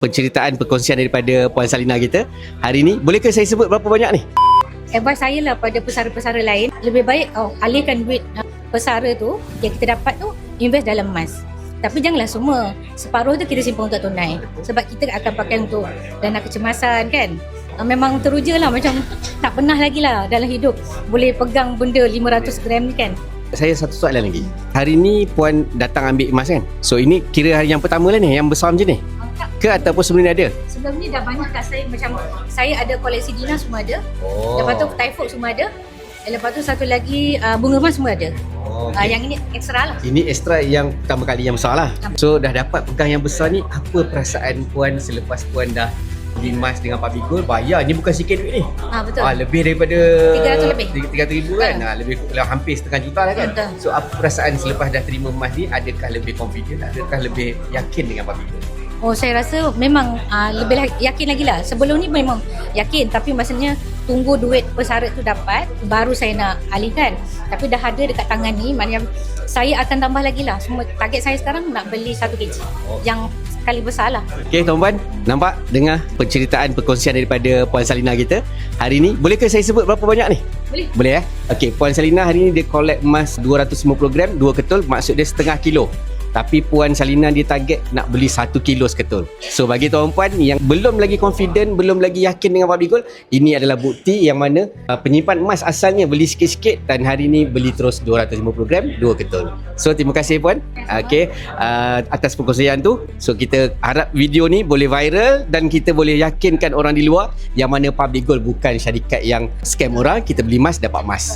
Penceritaan perkongsian daripada Puan Salina kita hari ni. Bolehkah saya sebut berapa banyak ni? Advice saya lah pada pesara-pesara lain, lebih baik alihkan duit pesara tu yang kita dapat tu invest dalam emas. Tapi janganlah semua. Separuh tu kita simpan untuk tunai. Sebab kita akan pakai untuk dana kecemasan kan. Memang teruja lah, macam tak pernah lagi lah dalam hidup boleh pegang benda 500 gram ni kan. Saya satu soalan lagi. Hari ni Puan datang ambil emas kan? So ini kira hari yang pertama lah ni, yang besar macam ni? Ke ataupun sebelum ni ada? Sebelum ni dah banyak kat saya, macam saya ada koleksi Dina semua ada. Lepas tu Typhoid semua ada. Lepas tu satu lagi bunga emas semua ada. Yang ini ekstra lah. Ini ekstra yang pertama kali yang besar lah. So dah dapat pegang yang besar ni, apa perasaan Puan selepas Puan dah beli emas dengan Public Gold? Bayar ni bukan sikit duit ni. Betul. Lebih daripada 300 lebih. 300,000 kan. Lebih hampir setengah juta lah kan. Betul. So apa perasaan selepas dah terima emas ni? Adakah lebih confident? Adakah lebih yakin dengan Public Gold? Saya rasa memang lebih yakin lagi lah. Sebelum ni memang yakin, tapi maksudnya tunggu duit pesara tu dapat, baru saya nak alihkan. Tapi dah ada dekat tangan ni, maknanya saya akan tambah lagi lah. Semua target saya sekarang nak beli 1 kg. Yang sekali besar lah. Okey tuan-puan, nampak dengar penceritaan perkongsian daripada Puan Salina kita hari ni. Bolehkah saya sebut berapa banyak ni? Boleh. Boleh Okey, Puan Salina hari ni dia collect emas 250 gram, 2 ketul, maksud dia setengah kilo. Tapi Puan Salina dia target nak beli 1 kilo seketul. So bagi tuan-puan yang belum lagi confident, belum lagi yakin dengan Public Gold, ini adalah bukti yang mana penyimpan emas asalnya beli sikit-sikit dan hari ni beli terus 250 gram, 2 ketul. So terima kasih Puan. Okey, atas perkongsian tu. So kita harap video ni boleh viral dan kita boleh yakinkan orang di luar yang mana Public Gold bukan syarikat yang scam orang. Kita beli emas dapat emas.